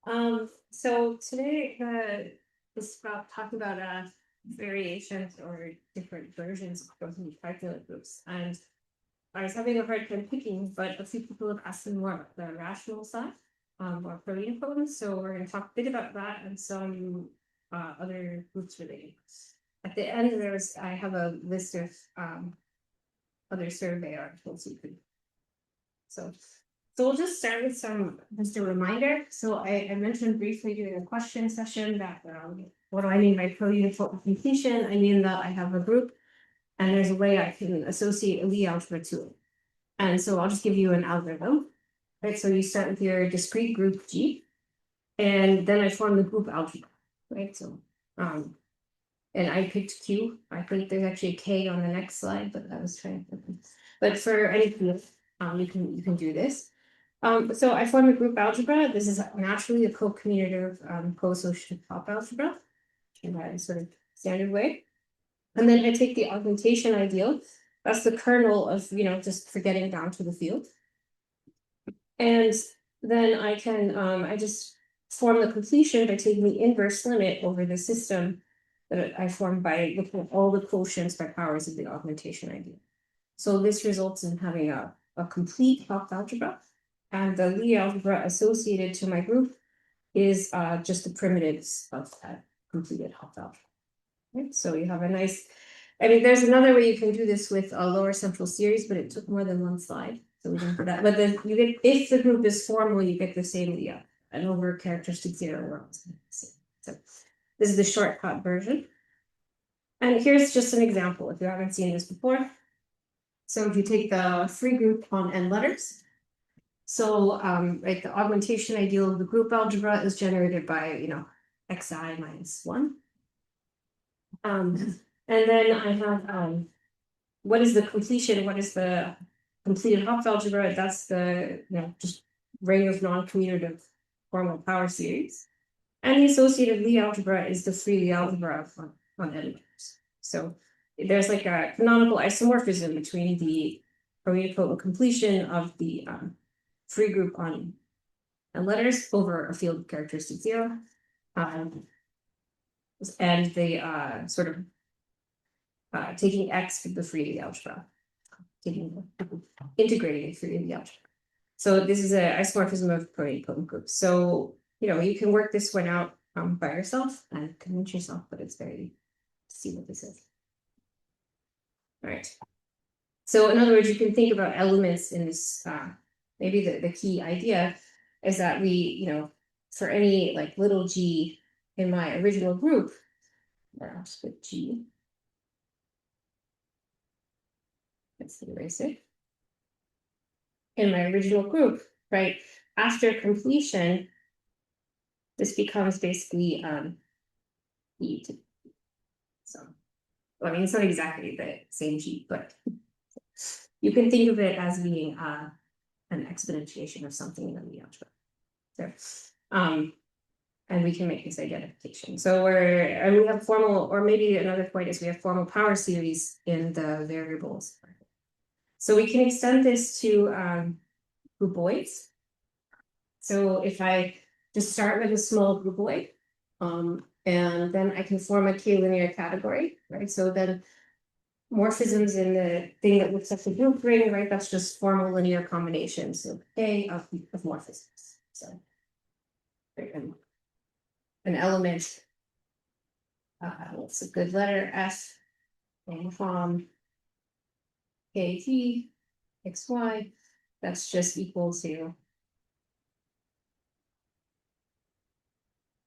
So today is about talking about variations or different versions of Grothendieck-Teichmüller groups. And I was having a hard time picking, but a few people have asked me more about the rational side, or profinite. So we're going to talk a bit about that and some other groups related. At the end, I have a list of other survey articles you could. So we'll just start with just a reminder. So I mentioned briefly during the question session that what do I mean by pro-uniform completion? I mean that I have a group and there's a way I can associate a Lie algebra to it. And so I'll just give you an algorithm. Right, so you start with your discrete group G, and then I form the group algebra. Right, so and I picked Q. I think there's actually a K on the next slide, but I was trying to. But for anything, you can do this. So I form a group algebra. This is naturally a co-commutative co-associative top algebra in that sort of standard way. And then I take the augmentation ideal. That's the kernel of, just for getting down to the field. And then I can, I just form the completion by taking the inverse limit over the system that I formed by looking at all the quotients by powers of the augmentation ideal. So this results in having a complete top algebra. And the Lie algebra associated to my group is just the primitives of that completed Hopf algebra. Right? So you have a nice, there's another way you can do this with a lower central series, but it took more than one slide. So we didn't put that. But then you get, if the group is formal, you get the same Lie and over characteristic zero. So this is the shortcut version. And here's just an example if you haven't seen this before. So if you take the free group on n letters, so right, the augmentation ideal of the group algebra is generated by, xi minus 1. And then I have what is the completion? What is the completed Hopf algebra? That's the just ring of non-commutative formal power series. And the associated Lie algebra is the free Lie algebra on n letters. So there's like a canonical isomorphism between the prototypical completion of the free group on letters over a field of characteristic 0. And they sort of taking X for the free algebra, integrating it through the algebra. So this is an isomorphism of prototypical groups. So, you can work this one out by yourself and convince yourself, but it's very to see what this is. All right. So in other words, you can think about elements in this, maybe the key idea is that we, for any like little g in my original group, I'll just put G. Let's erase it. In my original group, right? After completion, this becomes basically E to. So, well, it's not exactly the same G, but you can think of it as being an exponentiation of something in the algebra. So, and we can make this identification. So we have formal, or maybe another point is we have formal power series in the variables. So we can extend this to groupoids. So if I just start with a small groupoid, and then I can form a K-linear category, right? So then morphisms in the thing that looks like the group ring, right? That's just formal linear combinations of A of morphisms. So an element, what's a good letter? S, and from KT, XY, that's just equal to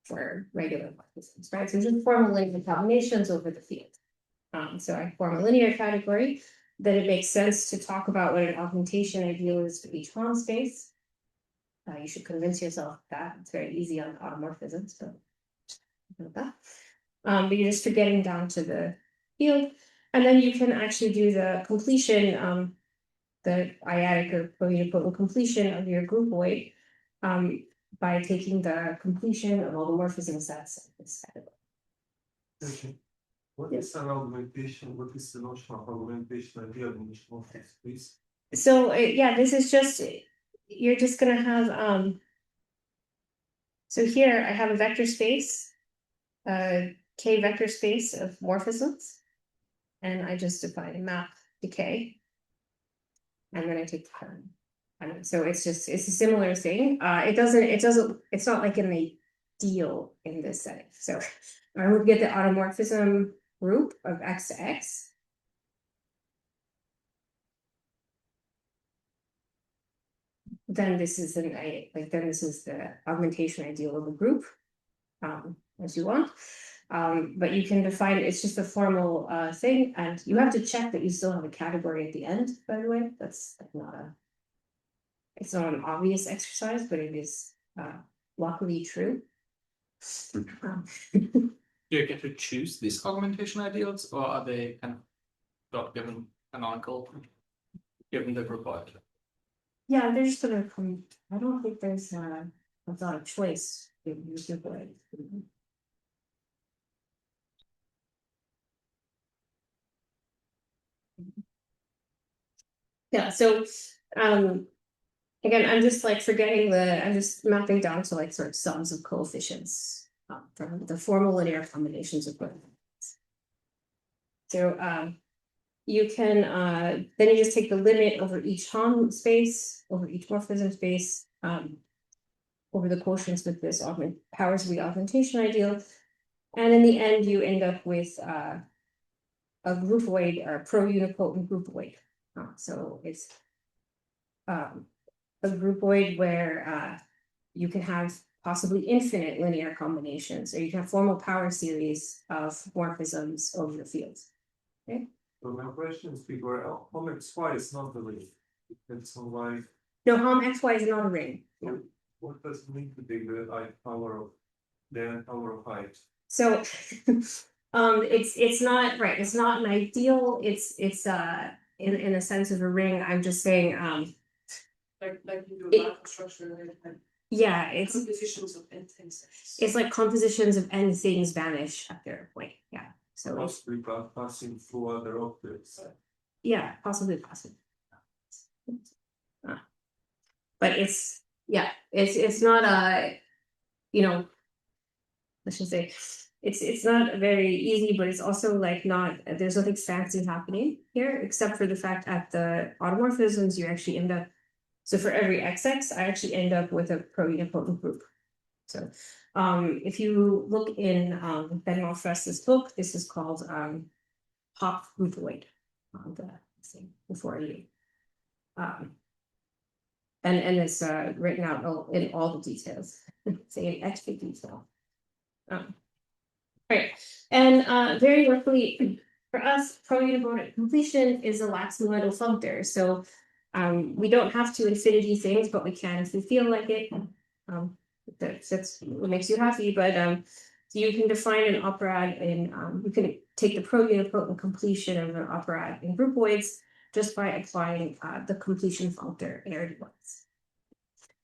for regular morphisms, right? So just formal linear combinations over the field. So I form a linear category, then it makes sense to talk about what an augmentation ideal is for each Hahn space. You should convince yourself that it's very easy on automorphisms, but you're just getting down to the field, and then you can actually do the completion, the iadic or prototypical completion of your groupoid by taking the completion of all the morphism sets of this category. Okay. What is an augmentation? What is the notion of augmentation idea in each morphism, please? So yeah, this is just you're just gonna have So here I have a vector space, K vector space of morphisms, and I just define a map to K. And then I take the term. So it's a similar thing. It's not like an ideal in this setting. So I would get the automorphism group of X to X. Then this is the augmentation ideal of the group, as you want. But you can define it's just a formal thing, and you have to check that you still have a category at the end, by the way. That's it's not an obvious exercise, but it is luckily true. Do you get to choose these augmentation ideals, or are they kind of not given canonical, given the group out? Yeah, they're just gonna come. I don't think there's a lot of choice in the group way. Yeah, so again, I'm just like I'm just mapping down to like sort of sums of coefficients from the formal linear combinations of both. So you can then you just take the limit over each Hom space, over each morphism space, over the quotients with this powers of the augmentation ideal. And in the end, you end up with a groupoid or pro-unipotent groupoid. So it's a groupoid where you can have possibly infinite linear combinations, or you can have formal power series of morphisms over the fields. Okay. So my question is, before hom xy is not the ring. It's on like. No, hom xy is not a ring. No. What does it mean to be the power of height? So it's not right. It's not an ideal. It's in a sense of a ring. I'm just saying like you do a structure and yeah, it's compositions of n things. It's like compositions of n things vanish at their point. Yeah. So possibly passing through other objects. Yeah, possibly. But it's not let's just say it's not very easy, but it's also like there's nothing fancy happening here, except for the fact at the automorphisms you actually end up. So for every XX, I actually end up with a pro-unipotent group. So if you look in Ben Malfrest's book, this is called Hop groupoid on the thing before you. And it's written out in all the details, say in extra detail. Right, and very luckily for us, pro-unipotent completion is a Lax-Moledo functor. So we don't have to infinity things, but we can if we feel like it. That's what makes you happy. But so you can define an operad in you can take the pro-unipotent completion of an operad in groupoids just by applying the completion functor arity-wise.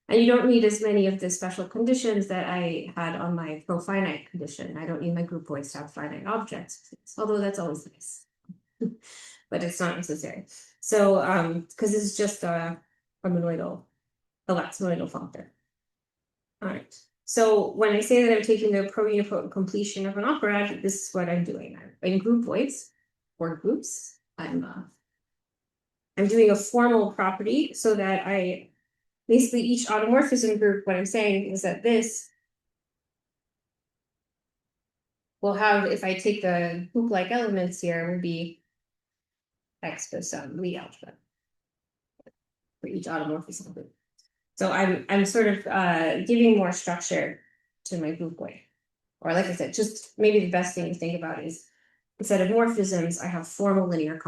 And you don't need as many of the special conditions that I had on my profinite condition. I don't need my groupoids to have finite objects, although that's always nice. But it's not necessary. So because this is just a Lax-Moledo functor. All right. So when I say that I'm taking the pro-unipotent completion of an operad, this is what I'm doing. In groupoids or groups, I'm doing a formal property so that basically each automorphism group, what I'm saying is that this will have, if I take the group-like elements here, would be X plus some Lie algebra for each automorphism group. So I'm sort of giving more structure to my groupoid. Or like I said, just maybe the best thing to think about is instead of morphisms, I have formal linear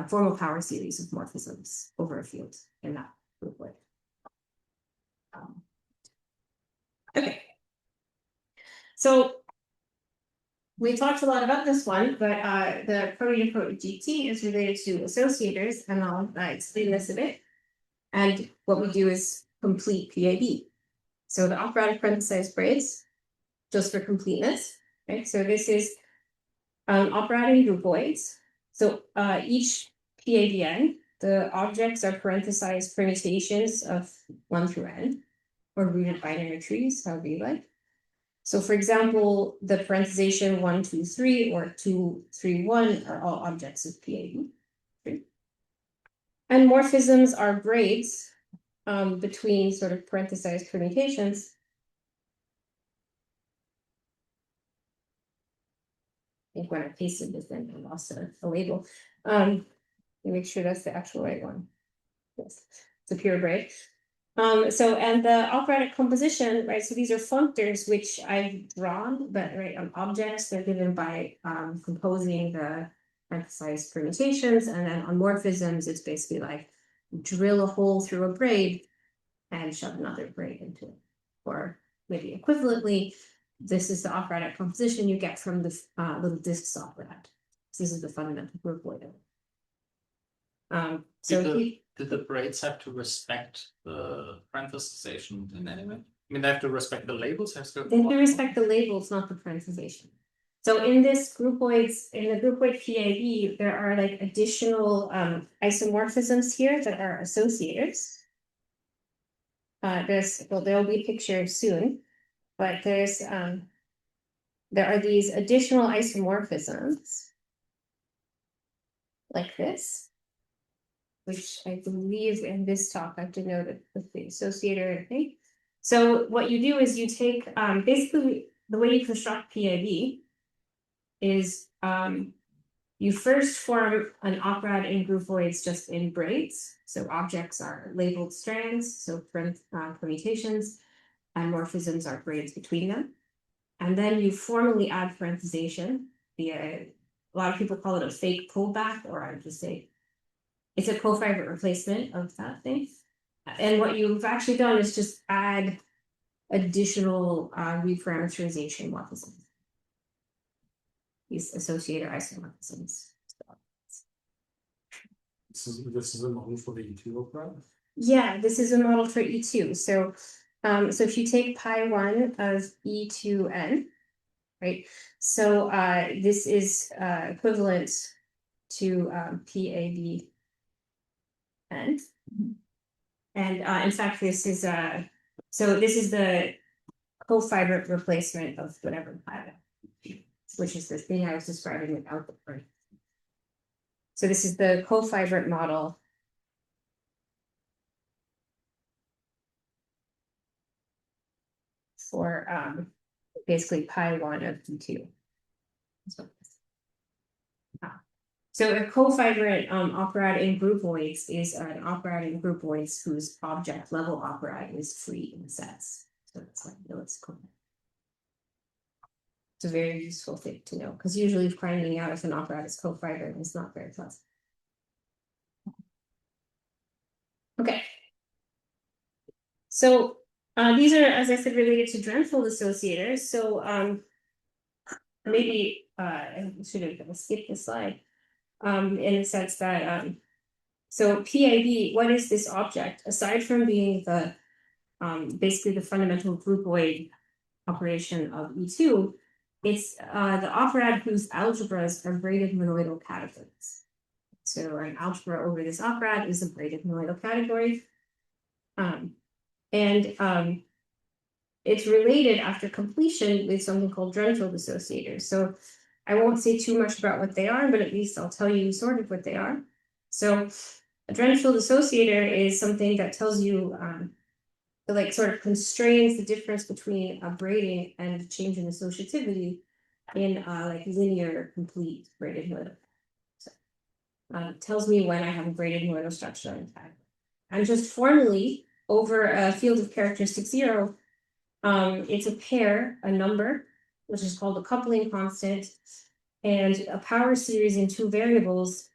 formal power series of morphisms over a field in that groupoid. Okay. So we talked a lot about this one, but the pro-unipotent GT is related to associators, and I'll explain this a bit. And what we do is complete PAB. So the operatic parenthesized brace, just for completeness. Okay, so this is operatic groupoids. So each PABN, the objects are parenthesized permutations of 1 through n, or rooted binary trees, however you like. So for example, the parenthesation 1, 2, 3 or 2, 3, 1 are all objects of PAB. And morphisms are braids between sort of parenthesized permutations. I think when I pasted this in, I lost a label. Let me make sure that's the actual right one. Yes, it's a pure braid. And the operatic composition, right? So these are functors which I've drawn, but right on objects, they're given by composing the parenthesized permutations, and then on morphisms, it's basically like drill a hole through a braid and shove another braid into it. Or maybe equivalently, this is the operatic composition you get from the little discs operad. So this is the fundamental groupoid. Did the braids have to respect the parenthesization in any way? I mean, they have to respect the labels. They have to respect the labels, not the parenthesization. So in this groupoids, in the groupoid PAB, there are like additional isomorphisms here that are associators. There'll be pictures soon, but there are these additional isomorphisms like this, which I believe in this talk I've denoted with the associator thing. So what you do is you take basically the way you construct PAB is you first form an operad in groupoids just in braids. So objects are labeled strands, so permutations, and morphisms are braids between them. And then you formally add parenthesization via, a lot of people call it a fake pullback, or I would just say it's a cofiber replacement of that thing. And what you've actually done is just add additional reparameterization morphisms. These associated isomorphisms. This is a model for the E2 opera? Yeah, this is a model for E2. So if you take pi 1 of E2n, right? So this is equivalent to PAB n. And in fact, this is the cofiber replacement of whatever pi, which is the thing I was describing without the part. So this is the cofibrant model. For basically pi 1 of D2. So a cofibrant operad in groupoids is an operad in groupoids whose object level operad is free in sets. So it's like elliptical. It's a very useful thing to know, because usually finding out if an operad is cofibrant is not very pleasant. Okay. So these are, as I said, related to Drenfeld associators. So maybe I should have skipped this slide in the sense that so PAB, what is this object? Aside from being the basically the fundamental groupoid operation of E2, it's the operad whose algebras are braided monoidal categories. So an algebra over this operad is a braided monoidal category. It's related after completion with something called Drenfeld associators. So I won't say too much about what they are, but at least I'll tell you sort of what they are. So a Drenfeld associator is something that tells you like sort of constrains the difference between a braiding and a change in associativity in like linear complete braided monoidal. So tells me when I have a braided monoidal structure in fact. And just formally over a field of characteristic 0, it's a pair, a number, which is called a coupling constant, and a power series in 2 variables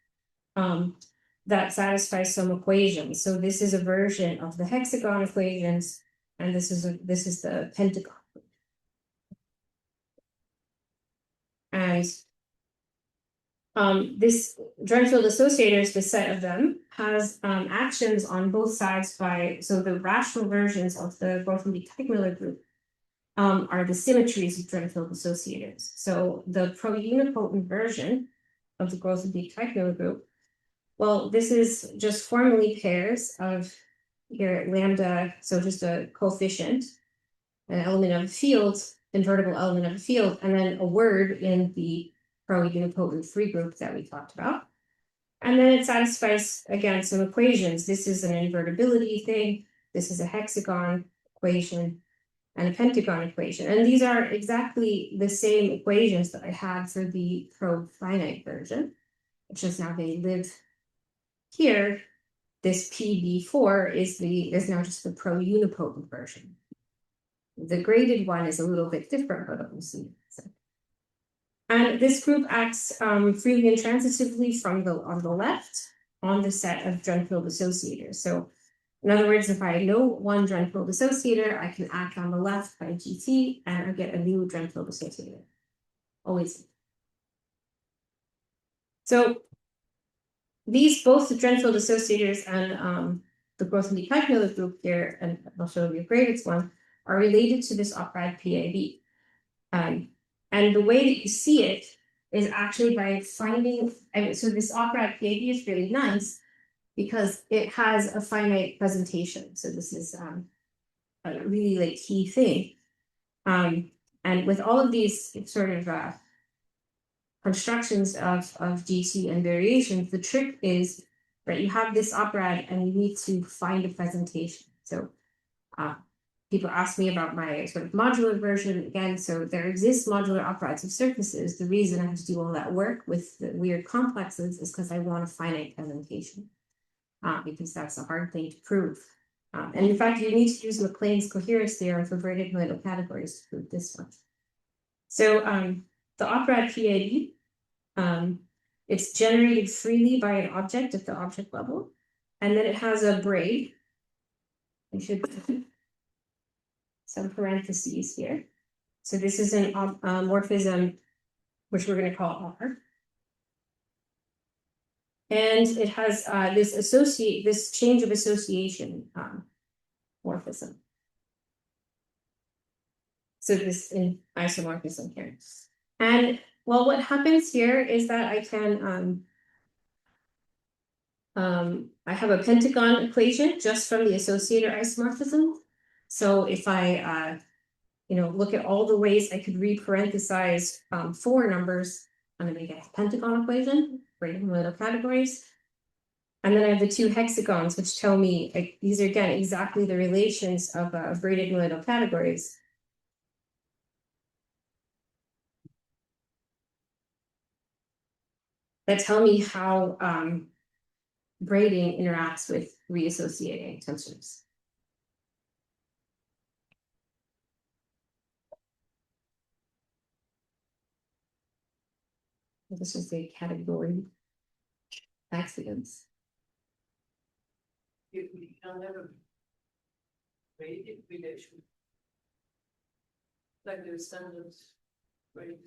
that satisfies some equations. So this is a version of the hexagon equations, and this is the pentagon. And this Drenfeld associators, the set of them, has actions on both sides so the rational versions of the Grothendieck-Teichmüller group are the symmetries of Drenfeld associators. So the pro-unipotent version of the Grothendieck-Teichmüller group, well, this is just formally pairs of here lambda, so just a coefficient, an element of the field, invertible element of a field, and then a word in the pro-unipotent free group that we talked about. And then it satisfies, again, some equations. This is an invertibility thing. This is a hexagon equation and a pentagon equation. And these are exactly the same equations that I had for the profinite version. It's just now they live here. This PB4 is now just the pro-unipotent version. The graded one is a little bit different, but we'll see. So. And this group acts freely and transitively on the left on the set of Drenfeld associators. So in other words, if I know one Drenfeld associator, I can act on the left by GT and I get a new Drenfeld associator. Always. So these, both the Drenfeld associators and the Grothendieck-Teichmüller group here, and I'll show you a graded one, are related to this Operad PAB. And the way that you see it is actually by finding, so this Operads PAB is really nice because it has a finite presentation. So this is a really like key thing. And with all of these sort of constructions of GT and variations, the trick is, right, you have this Operad and you need to find a presentation. So people ask me about my sort of modular version again. So there exists modular operads of surfaces. The reason I have to do all that work with the weird complexes is because I want a finite presentation, because that's a hard thing to prove. And in fact, you need to use MacLane's coherence theorem for braided modal categories to prove this one. So the Operad PAB, it's generated freely by an object at the object level, and then it has a braid. I should some parentheses here. So this is an morphism, which we're going to call R. And it has this change of association morphism. So this in isomorphism here. And well, what happens here is that I can I have a pentagon equation just from the associator isomorphism. So if I look at all the ways I could re-parenthesize 4 numbers, I'm going to get a pentagon equation, braided modal categories. And then I have the 2 hexagons, which tell me, like, these are again exactly the relations of braided modal categories. That tell me how braiding interacts with reassociating tensors. This is the category accidents. You can have a graded relation. Like the standard grade.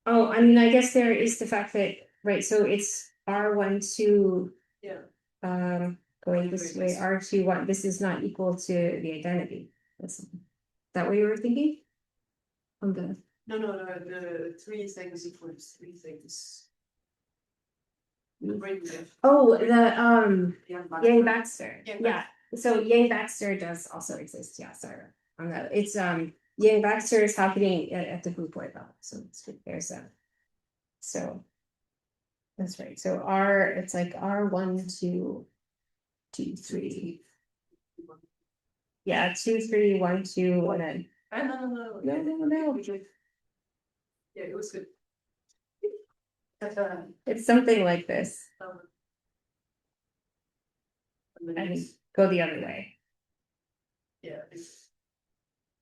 Oh, I mean, I guess there is the fact that, right, so it's R12, Yeah. going this way, R21, this is not equal to the identity. That's that what you were thinking? I'm good. No, the 3 things equals 3 things. The braid relation. Oh, the Yeah, Yang-Baxter. Yeah. Yeah. So Yang-Baxter does also exist. Yeah, sorry. On that. It's Yang-Baxter is happening at the groupoid level. So there's that. So that's right. So R, it's like R1, 2, 2, 3. Yeah, 2, 3, 1, 2, and then no. Yeah, it was good. It's something like this. And go the other way. Yeah.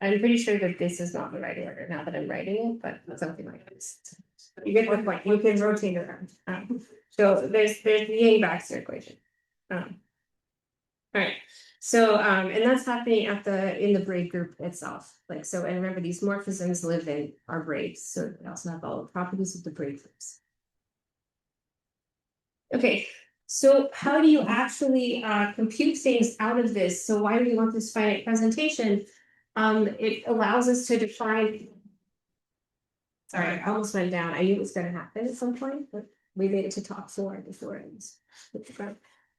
I'm pretty sure that this is not the right order now that I'm writing it, but something like this. You get the point. You can rotate around. So there's the Yang-Baxter equation. All right. So and that's happening in the braid group itself. Like so, and remember these morphisms live in our braids, so they also have all the properties of the braid groups. Okay, so how do you actually compute things out of this? So why do we want this finite presentation? It allows us to define. Sorry, I almost went down. I knew it was going to happen at some point, but we made it to top 4 before it was hit the ground.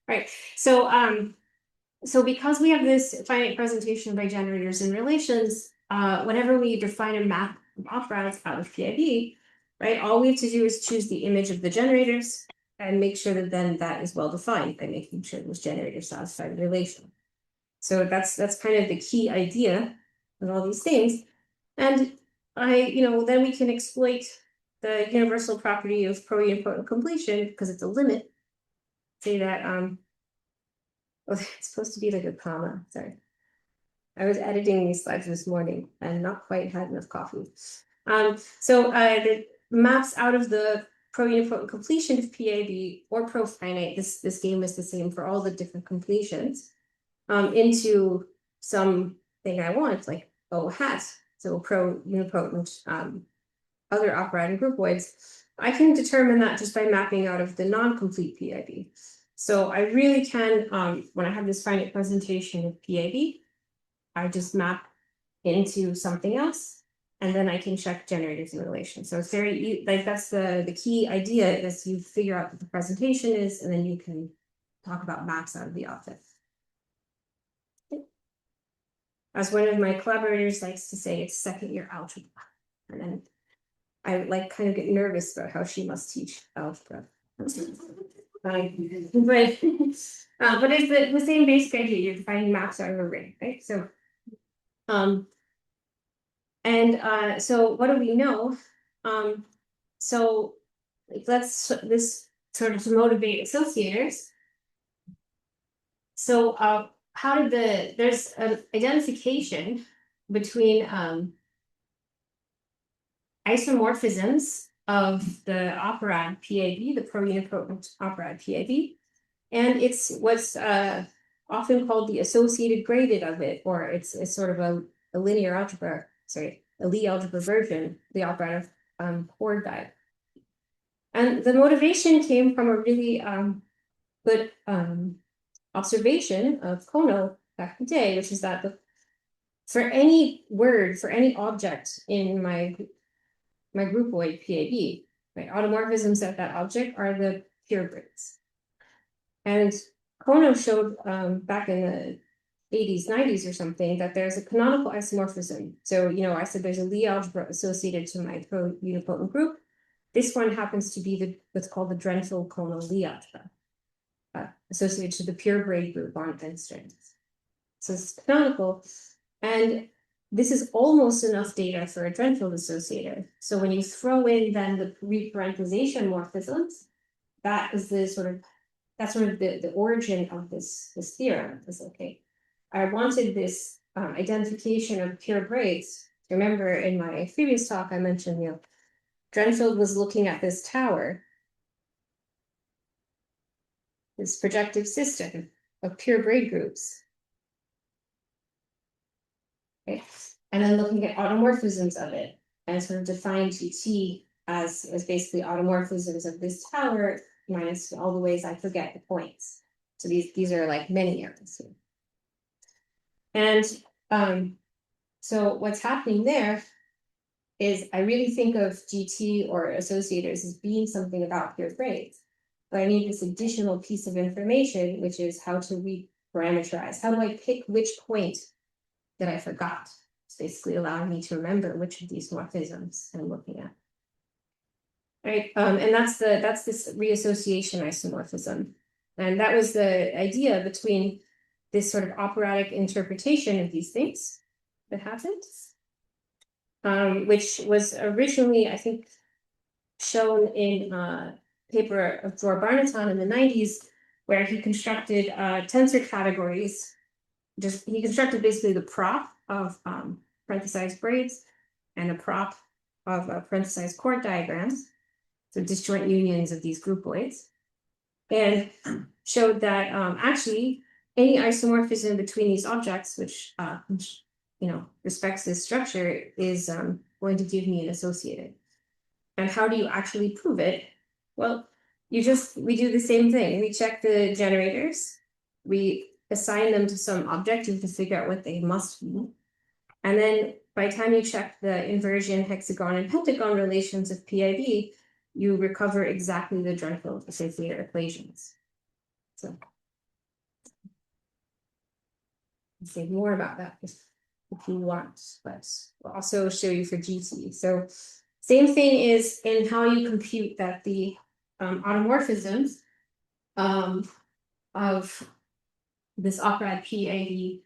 Right. So because we have this finite presentation by generators and relations, whenever we define a map of operands out of PID, right, all we have to do is choose the image of the generators and make sure that then that is well defined by making sure those generators satisfy the relation. So that's kind of the key idea of all these things. And then we can exploit the universal property of pro-unipotent completion because it's a limit. Say that oh, it's supposed to be like a comma. Sorry. I was editing these slides this morning and not quite had enough coffee. So the maps out of the pro-unipotent completion of PAB or profinite, this game is the same for all the different completions, into something I want, like O hat. So pro-unipotent other operand groupoids. I can determine that just by mapping out of the non-complete PIB. So I really can, when I have this finite presentation of PIB, I just map into something else, and then I can check generators in relation. So it's very, like, that's the key idea is you figure out what the presentation is, and then you can talk about maps out of the object. As one of my collaborators likes to say, it's second year algebra. And then I like kind of get nervous about how she must teach algebra. But it's the same basic idea. You're finding maps out of a ring, right? So so what do we know? So let's this sort of to motivate associators. So how did there's an identification between isomorphisms of the operand PAB, the pro-unipotent operand PAB, and it's what's often called the associated graded of it, or it's sort of a linear algebra, sorry, a Lie algebra version, the operand of Grothendieck. And the motivation came from a really good observation of Kono back in the day, which is that for any word, for any object in my groupoid PAB, right, automorphisms of that object are the purebreds. And Kono showed back in the 80s, 90s or something, that there's a canonical isomorphism. So, I said there's a Lie algebra associated to my pro-unipotent group. This one happens to be what's called the Drenfeld-Kono Lie algebra, associated to the purebred group on n strings. So it's canonical. And this is almost enough data for a Drenfeld associator. So when you throw in then the reparenthesization morphisms, that's sort of the origin of this theorem. Is okay. I wanted this identification of purebreds. Remember in my previous talk, I mentioned, Drenfeld was looking at this tower, this projective system of purebred groups. Okay. And then looking at automorphisms of it and sort of defined GT as basically automorphisms of this tower minus all the ways I forget the points. So these are like many errors. And so what's happening there is I really think of GT or associators as being something about purebreds, but I need this additional piece of information, which is how to reparameterize. How do I pick which point that I forgot? It's basically allowing me to remember which of these morphisms I'm looking at. Right, and that's this reassociation isomorphism, and that was the idea between this sort of operatic interpretation of these things that happened, which was originally, I think, shown in a paper of Dror Barnaton in the 90s, where he constructed tensor categories. He constructed basically the prop of parenthesized braids and a prop of parenthesized chord diagrams, so disjoint unions of these groupoids, and showed that actually any isomorphism between these objects, which respects this structure, is going to give me an associated. And how do you actually prove it? Well, we do the same thing. We check the generators, we assign them to some objective to figure out what they must be. And then by the time you check the inversion, hexagon, and pentagon relations of PIB, you recover exactly the Drenfeld associator equations. So I'll say more about that. if you want, but we'll also show you for GT. So same thing is in how you compute that the automorphisms of this Operad PAD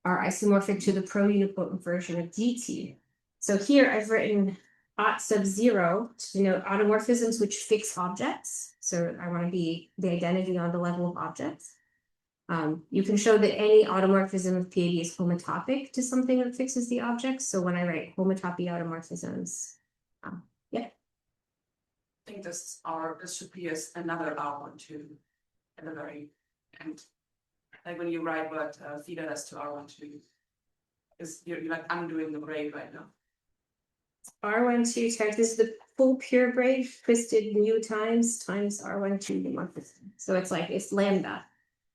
are isomorphic to the pro-unipotent version of GT. So here I've written aught sub 0 to denote automorphisms which fix objects. So I want to be the identity on the level of objects. You can show that any automorphism of PAD is homotopic to something that fixes the object. So when I write homotopy automorphisms, yeah. I think this should be another R12 at the very end. Like when you write what theta does to R12, is you're like undoing the braid right now. R12 times, this is the full pure braid twisted mu times R12 morphism. So it's like, it's lambda.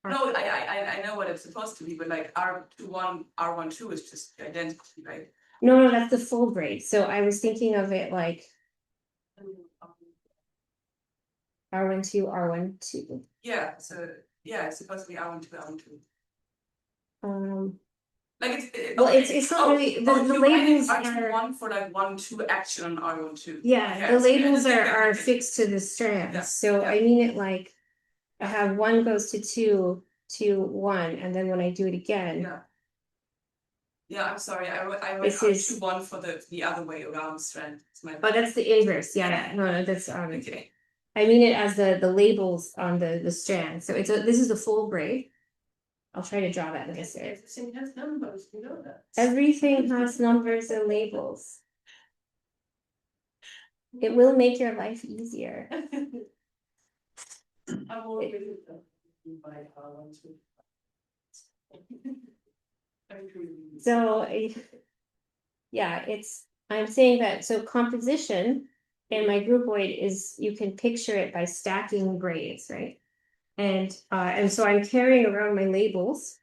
No, I know what it's supposed to be, but like R12 is just identity, right? No, that's the full braid. So I was thinking of it like R12. Yeah, so yeah, it's supposed to be R12. Um, Like well, it's not really the labels are R1 for like 1-2 action on R12. yeah, the labels are fixed to the strands. Yeah, So yeah. I mean it like I have 1 goes to 2 to 1, and then when I do it again, Yeah. Yeah, I'm sorry. I wrote This is- R1 for the other way around strand. It's my oh, that's the inverse. Yeah, no, that's okay. I mean it as the labels on the strand. So this is the full braid. I'll try to draw that in this area. Everything has numbers, you know that. Everything has numbers and labels. It will make your life easier. I'm already by R12. So, yeah, I'm saying that, so composition in my groupoid is, you can picture it by stacking braids, right? And so I'm carrying around my labels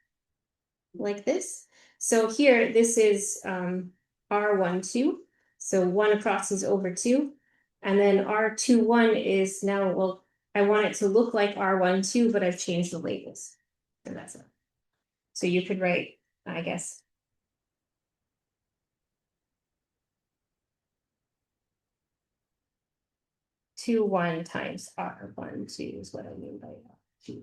like this. So here, this is R12. So 1 across is over 2. And then R21 is now, well, I want it to look like R12, but I've changed the labels. So that's it. So you could write, I guess, two 1 times R12 is what I mean by R2.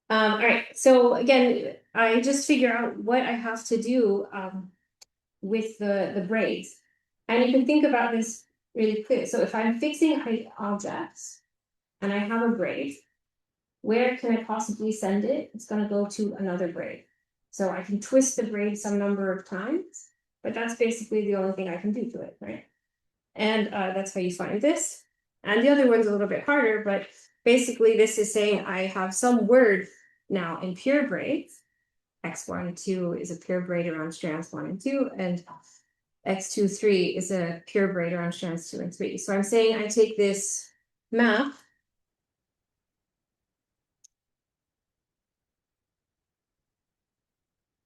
All right, so again, I just figure out what I have to do with the braids. And you can think about this really quick. So if I'm fixing objects and I have a braid, where can I possibly send it? It's going to go to another braid. So I can twist the braid some number of times, but that's basically the only thing I can do to it, right? And that's how you find this. And the other one's a little bit harder, but basically this is saying I have some word now in pure braids. X1 and 2 is a pure braid around strands 1 and 2, and X2, 3 is a pure braid around strands 2 and 3. So I'm saying I take this map,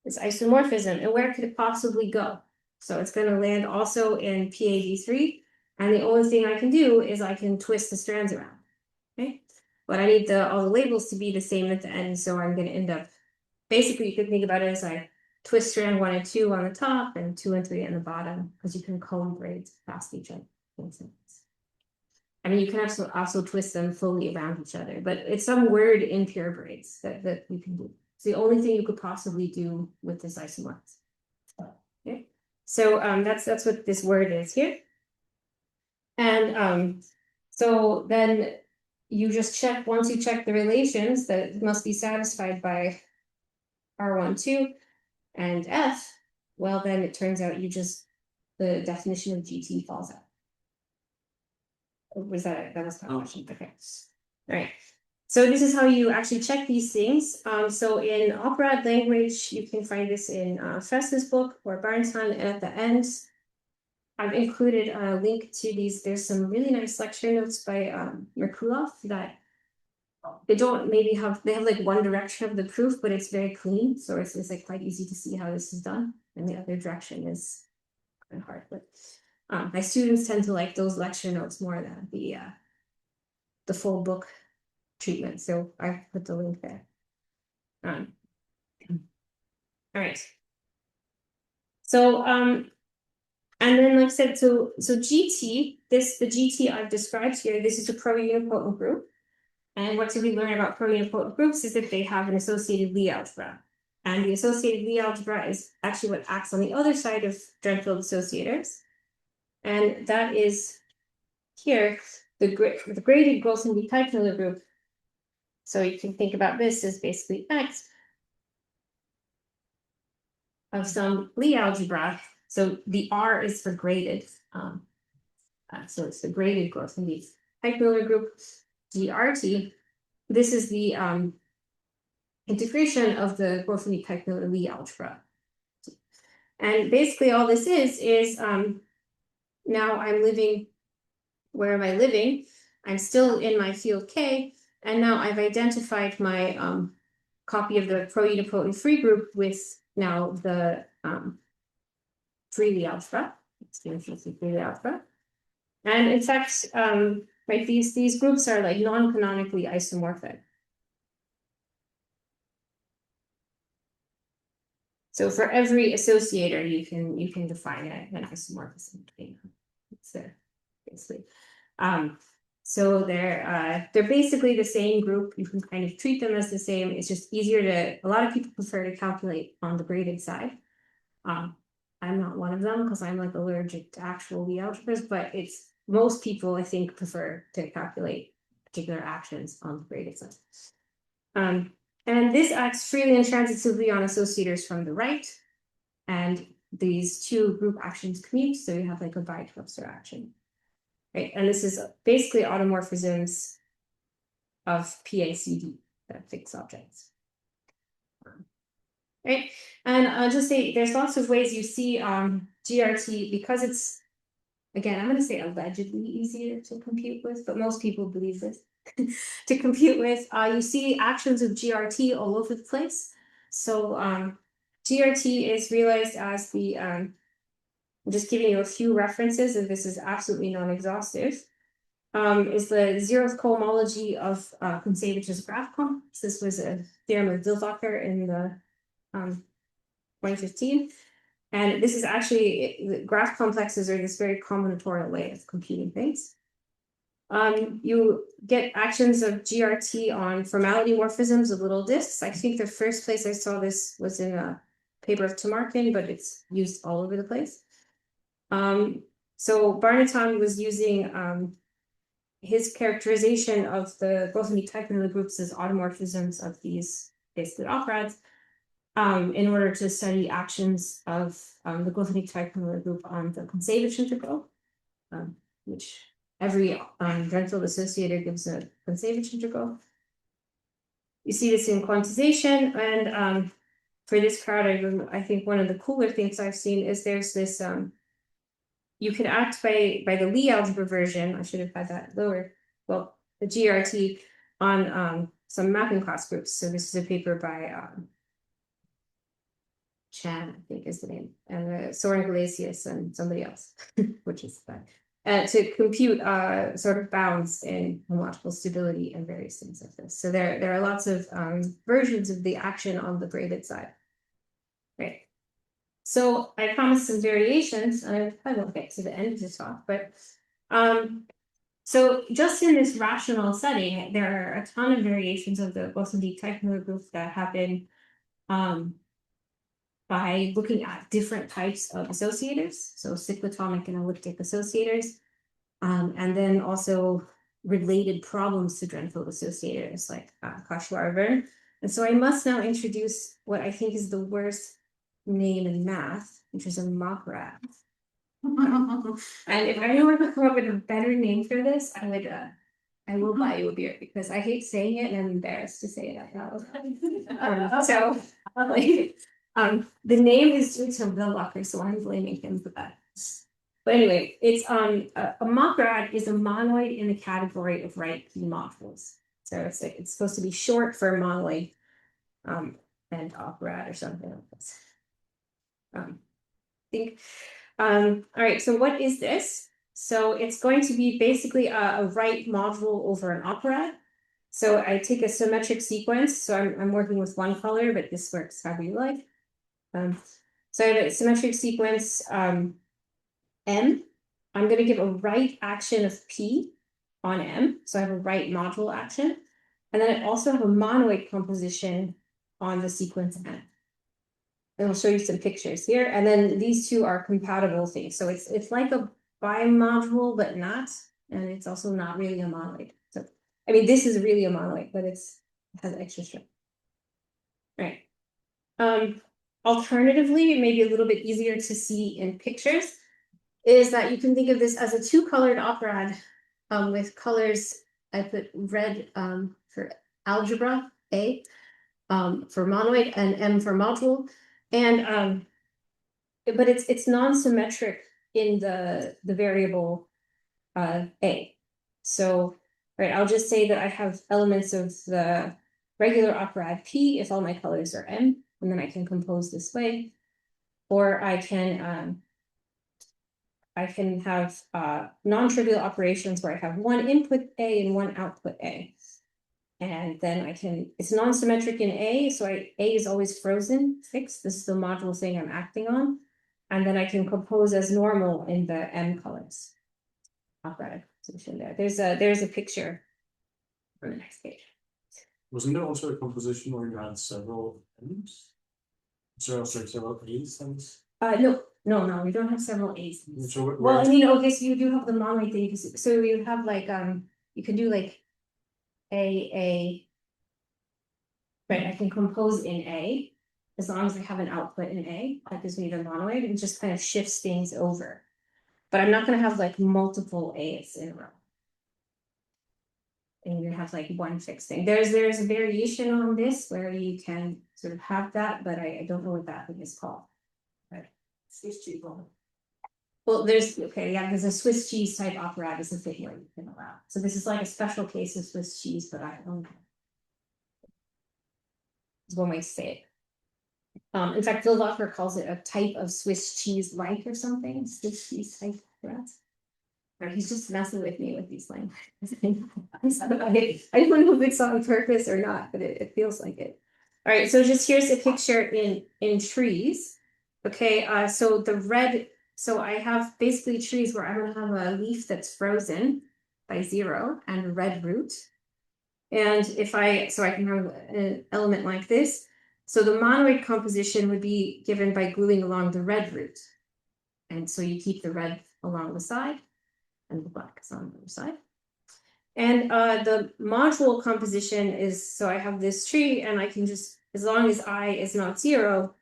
this isomorphism, and where could it possibly go? So it's going to land also in PAD3, and the only thing I can do is I can twist the strands around, okay? But I need all the labels to be the same at the end, so I'm going to end up, basically you could think about it as I twist strand 1 and 2 on the top and 2 and 3 on the bottom, because you can comb braids past each other. I mean, you can also twist them fully around each other, but it's some word in pure braids that you can do. It's the only thing you could possibly do with this isomorphism. Okay, so that's what this word is here. And so then you just check, once you check the relations that must be satisfied by R12 and F, well, then it turns out the definition of GT falls out. Was that was the question? Okay. All right. So this is how you actually check these things. So in Operad language, you can find this in Fess's book or Barnstein, and at the end, I've included a link to these. There's some really nice lecture notes by Merkulov that they don't maybe have, they have like one direction of the proof, but it's very clean. So it's like quite easy to see how this is done. And the other direction is kind of hard, but my students tend to like those lecture notes more than the full book treatment. So I put the link there. All right. So, and then like I said, so GT, the GT I've described here, this is a pro-unipotent group. And what did we learn about pro-unipotent groups is that they have an associated Lie algebra. And the associated Lie algebra is actually what acts on the other side of Drenfeld associators. And that is here, the graded Grothendieck-Teichmüller group. So you can think about this as basically X of some Lie algebra. So the R is for graded. So it's the graded Grothendieck-Teichmüller group, GRT. This is the integration of the Grothendieck-Teichmüller Lie algebra. And basically all this is now I'm living, where am I living? I'm still in my field K, and now I've identified my copy of the pro-unipotent free group with now the free Lie algebra. It's the free Lie algebra. And in fact, right, these groups are like non-canonically isomorphic. So for every associator, you can define an isomorphism between them. It's there, basically. So they're basically the same group. You can kind of treat them as the same. It's just easier to. A lot of people prefer to calculate on the graded side. I'm not one of them because I'm like allergic to actual Lie algebras, but it's most people I think prefer to calculate particular actions on the graded side. And this acts freely and transitively on associators from the right. And these two group actions commute, so you have like a bi-cluster action. Right, and this is basically automorphisms of PACD, that fixed objects. Right, and I'll just say there's lots of ways you see GRT, because it's, again, I'm going to say allegedly easier to compute with, but most people believe this. To compute with, you see actions of GRT all over the place. So GRT is realized as the, I'm just giving you a few references, and this is absolutely non-exhaustive, is the zeroth cohomology of Konsevich's graph complex. This was a theorem of Dilbacher in the 2015. And this is actually, graph complexes are this very combinatorial way of computing things. You get actions of GRT on formality morphisms of little disks. I think the first place I saw this was in a paper of Tamarkin, but it's used all over the place. So Barnaton was using his characterization of the Grothendieck-Teichmüller groups as automorphisms of these basically operads in order to study actions of the Grothendieck-Teichmüller group on the Konsevich integral, which every Drenfeld associator gives a Konsevich integral. You see this in quantization, and for this crowd, I think one of the cooler things I've seen is there's this you can act by the Lie algebra version. I should have had that lower. Well, the GRT on some mapping class groups. So this is a paper by Chan, I think is the name, and Soren Galasius and somebody else, which is fun. To compute sort of bounds in homological stability and various things like this. So there are lots of versions of the action on the graded side. Right. So I promised some variations, and I won't get to the end of the talk, but so just in this rational setting, there are a ton of variations of the Grothendieck-Teichmüller group that happen by looking at different types of associators, so cyclotomic and elliptic associators, and then also related problems to Drenfeld associators like Cauchois-Verne. And so I must now introduce what I think is the worst name in math, which is a Operads. And if anyone could come up with a better name for this, I will buy you a beer, because I hate saying it and I'm embarrassed to say it out loud. The name is due to Dilbacher, so I'm blaming him for that. But anyway, it's a Operads is a monoid in the category of right P modules. So it's supposed to be short for monoid and Operads or something like this. All right, so what is this? So it's going to be basically a right module over an Operad. So I take a symmetric sequence. So I'm working with one color, but this works however you like. So I have a symmetric sequence M. I'm going to give a right action of P on M. So I have a right module action. And then I also have a monoid composition on the sequence M. And I'll show you some pictures here. And then these two are compatible things. So it's like a bimodule, but not. And it's also not really a monoid. So I mean, this is really a monoid, but it has extra strength. Right. Alternatively, maybe a little bit easier to see in pictures, is that you can think of this as a two-colored operad with colors. I put red for algebra, A, for monoid, and M for module. And but it's non-symmetric in the variable A. So right, I'll just say that I have elements of the regular operad P if all my colors are M, and then I can compose this way. Or I can have non-trivial operations where I have one input A and one output A. And then it's non-symmetric in A, so A is always frozen, fixed. This is the module thing I'm acting on. And then I can compose as normal in the M colors. Operatic position there. There's a picture on the next page. Wasn't there also a composition where you had several M's? So also several A's and No, we don't have several A's. so Well, I mean, okay, so you do have the monoid thing. So you have like you can do like A. Right, I can compose in A as long as I have an output in A. That gives me the monoid and just kind of shifts things over. But I'm not going to have like multiple A's in a row. And you have like one fixed thing. There's a variation on this where you can sort of have that, but I don't know what that thing is called. Right. Swiss cheese. Well, there's a Swiss cheese type operatic is a thing where you can allow. So this is like a special case of Swiss cheese, but I don't know. It's one way to say it. In fact, Villocker calls it a type of Swiss cheese like or something. Swiss cheese type operads. Or he's just messing with me with these languages. I don't know if it's on purpose or not, but it feels like it. All right, so just here's a picture in trees. Okay, so the red, so I have basically trees where I'm gonna have a leaf that's frozen by 0 and a red root. And so I can have an element like this. So the monoid composition would be given by gluing along the red root. And so you keep the red along the side and the black is on the other side. And the module composition is, so I have this tree and I can just, as long as I is not 0,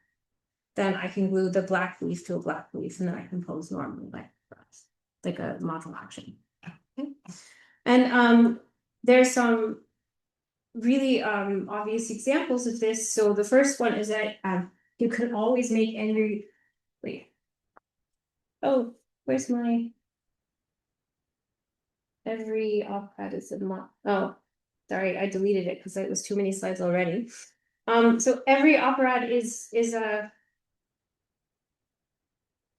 then I can glue the black leaf to a black leaf and then I compose normally like a module action. Okay. And there's some really obvious examples of this. So the first one is that you can always make any, wait. Oh, where's my every operad is a mod. Oh, sorry, I deleted it because it was too many slides already. So every operad is a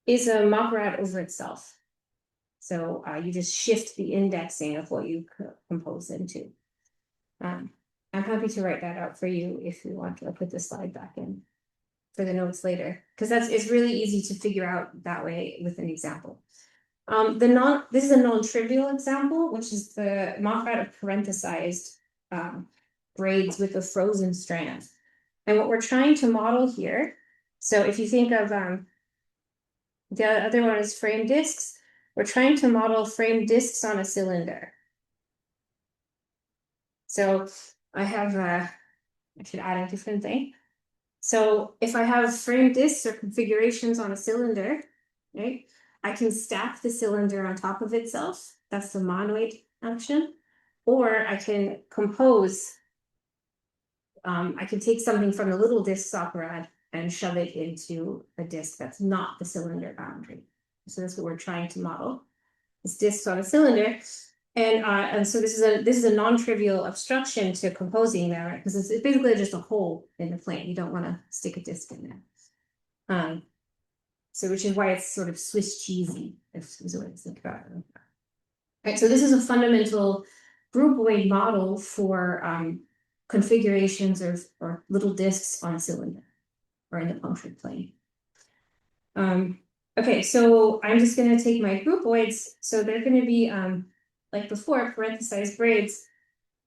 moparad over itself. So you just shift the indexing of what you compose into. I'm happy to write that out for you if you want to. I'll put the slide back in for the notes later, because it's really easy to figure out that way with an example. This is a non-trivial example, which is the moparad of parenthesized braids with a frozen strand. And what we're trying to model here, so if you think of the other one is frame discs, we're trying to model frame discs on a cylinder. So I have I should add a different thing. So if I have frame discs or configurations on a cylinder, right? I can stack the cylinder on top of itself. That's the monoid action. Or I can compose. I can take something from the little disc operad and shove it into a disc that's not the cylinder boundary. So that's what we're trying to model. It's discs on a cylinder. And so this is a non-trivial obstruction to composing there, right? Because it's basically just a hole in the plane. You don't want to stick a disc in there. So which is why it's sort of Swiss cheesy, if is a way to think about it. Right, so this is a fundamental groupoid model for configurations or little discs on a cylinder. or in the punctured plane. Okay, so I'm just going to take my groupoids. So they're going to be, like before, parenthesized braids.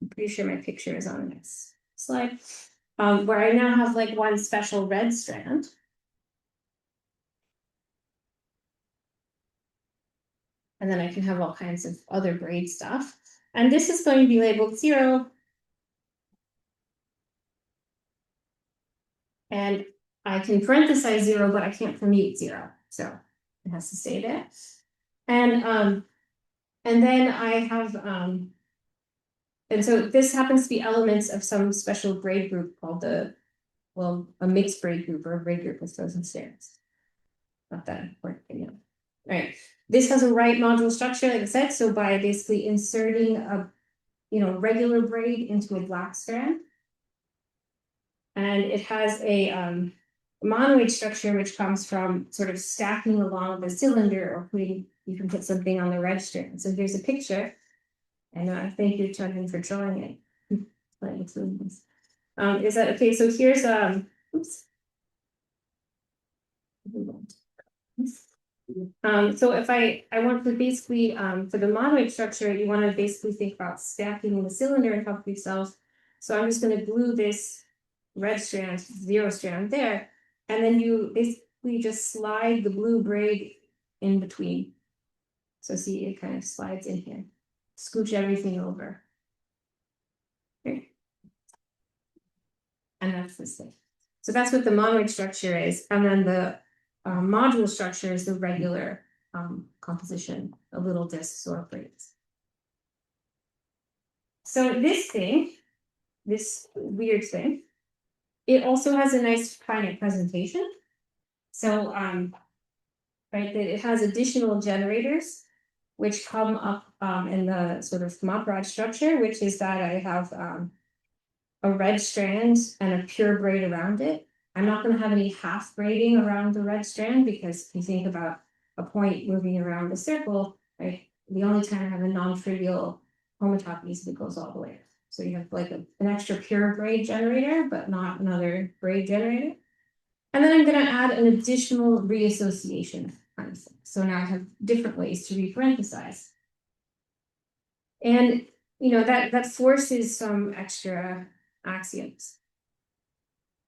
I'm pretty sure my picture is on the next slide. Where I now have like one special red strand. And then I can have all kinds of other braid stuff. And this is going to be labeled 0. And I can parenthesize 0, but I can't permute 0. So it has to stay there. And then I have, and so this happens to be elements of some special braid group called a mixed braid group or a braid group with frozen strands. Not that important, you know. All right. This has a right module structure, like I said. So by basically inserting a, regular braid into a black strand. And it has a monoid structure, which comes from sort of stacking along the cylinder or you can put something on the red strand. So here's a picture. And thank you, Chun, for drawing it. Is that okay? So here's oops. So if I want to basically for the monoid structure, you want to basically think about stacking the cylinder on top of yourself. So I'm just going to glue this red strand, 0 strand there, and then you basically just slide the blue braid in between. So see, it kind of slides in here. Scooch everything over. Okay. And that's this thing. So that's what the monoid structure is, and then the module structure is the regular composition of little discs or braids. So this thing, this weird thing, it also has a nice finite presentation. So right, it has additional generators which come up in the sort of Operad structure, which is that I have a red strand and a pure braid around it. I'm not going to have any half braiding around the red strand because if you think about a point moving around the circle, right? The only time I have a non-trivial homotopy is if it goes all the way. So you have like an extra pure braid generator, but not another braid generator. And then I'm going to add an additional reassociation kind of thing. So now I have different ways to reparenthesize. And that forces some extra axioms.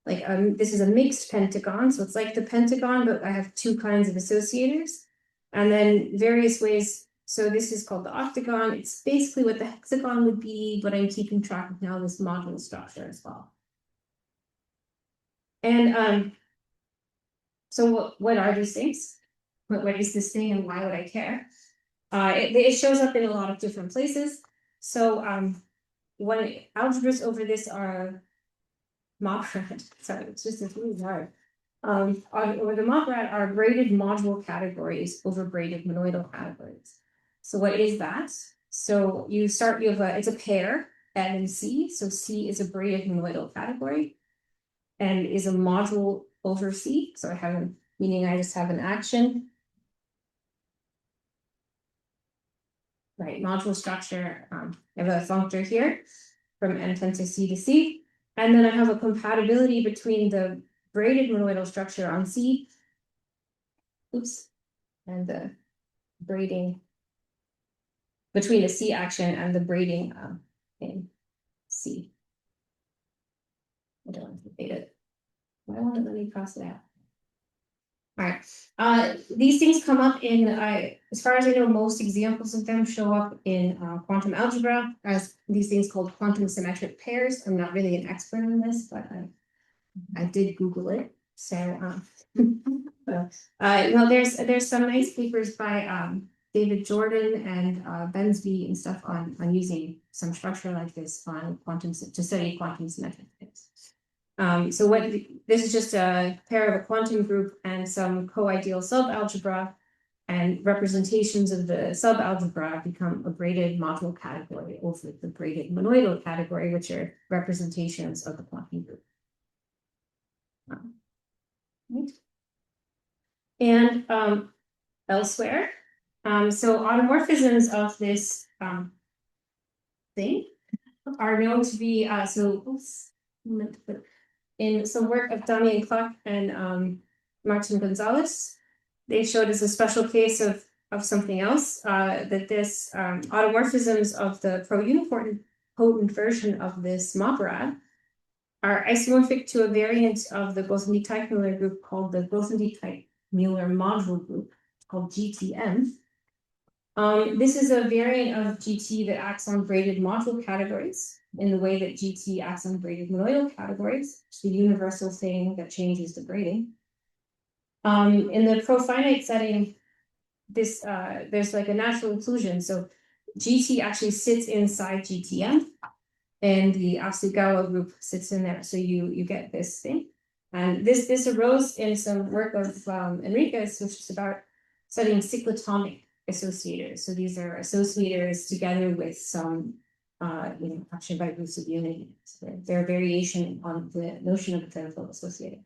Like this is a mixed pentagon, so it's like the pentagon, but I have 2 kinds of associators, and then various ways. So this is called the octagon. It's basically what the hexagon would be, but I'm keeping track of now this module structure as well. And so what are these things? What is this thing, and why would I care? It shows up in a lot of different places. So when algebras over this are Moprad, sorry, it's really hard. Or the Moprad are braided module categories over braided monoidal categories. So what is that? So you have it's a pair, N and C. So C is a braided monoidal category, and is a module over C. So meaning I just have an action. Right, module structure. I have a functor here from N tends to C to C. And then I have a compatibility between the braided monoidal structure on C, and the braiding between the C action and the braiding in C. I don't want to debate it. Why won't it let me cross it out? All right. These things come up in, as far as I know, most examples of them show up in quantum algebra as these things called quantum symmetric pairs. I'm not really an expert in this, but I did Google it. So, there's some nice papers by David Jordan and Bensby and stuff on using some structure like this on to study quantum symmetric pairs. So this is just a pair of a quantum group and some co-ideal subalgebra, and representations of the subalgebra become a braided module category over the braided monoidal category, which are representations of the quantum group. Right. And elsewhere, so automorphisms of this thing are known to be in some work of Damian Clark and Martin Gonzalez, they showed us a special case of something else, that this automorphisms of the pro-unipotent version of this Operad are isomorphic to a variant of the Grothendieck-Teichmüller group called the Grothendieck-Teichmüller module group, called GTM. This is a variant of GT that acts on braided module categories in the way that GT acts on braided monoidal categories. It's the universal thing that changes the braiding. In the profinite setting, this there's like a natural inclusion. So GT actually sits inside GTM, and the Asugawa group sits in there. So you get this thing. And this arose in some work of Enriquez, which is about studying cyclotomic associators. So these are associators together with some action by groups of unity. So they're variation on the notion of a tenfold associator.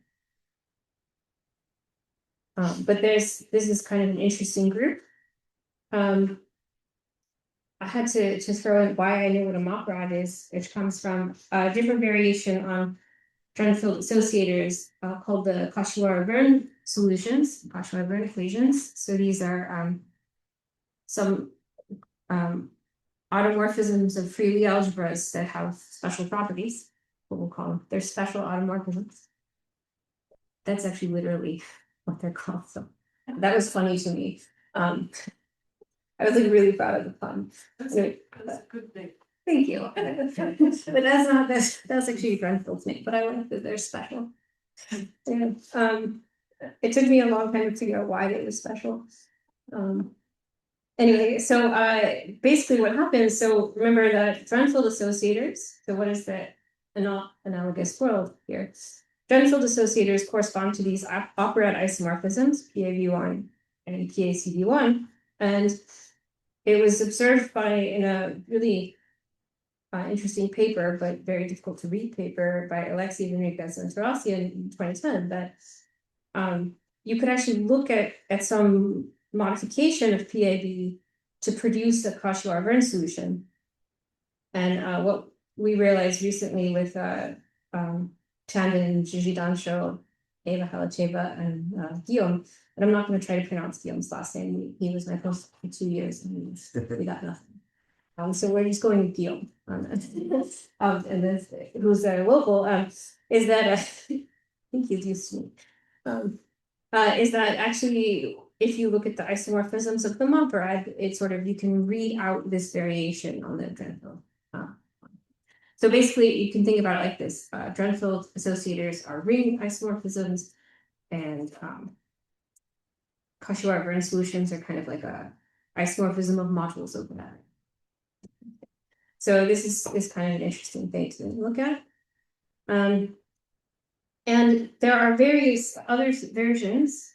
But this is kind of an interesting group. I had to throw in why I know what a Operad is, which comes from a different variation on Drenfeld associators called the Cauchy-Verne solutions, Cauchy-Verne equations. So these are some automorphisms of free Lie algebras that have special properties. What we'll call them, they're special automorphisms. That's actually literally what they're called. So that was funny to me. I was like really proud of the pun. That's a good thing. Thank you. But that's actually Grenfeld's name, but I like that they're special. And it took me a long time to figure out why they were special. Anyway, so basically what happens, so remember that Drenfeld associators, so what is the analogous world here? Drenfeld associators correspond to these Operad isomorphisms, PAV1 and PACV1, and it was observed in a really interesting paper, but very difficult to read paper by Alexei Enriquez and Tarasian in 2010, that you could actually look at some modification of PAV to produce a Cauchy-Verne solution. And what we realized recently with Tandon, Jijidansho, Eva Halacheva, and Guillaume, and I'm not going to try to pronounce Guillaume's last name. He was my host for 2 years, and we got nothing. So we're just going with Guillaume on this. And this, who's a local, is that I think he's used to me. Is that actually, if you look at the isomorphisms of the Operad, it's sort of, you can read out this variation on the Drenfeld. So basically, you can think about it like this. Drenfeld associators are ring isomorphisms, and Cauchy-Verne solutions are kind of like a isomorphism of modules over that. So this is kind of an interesting thing to look at. And there are various other versions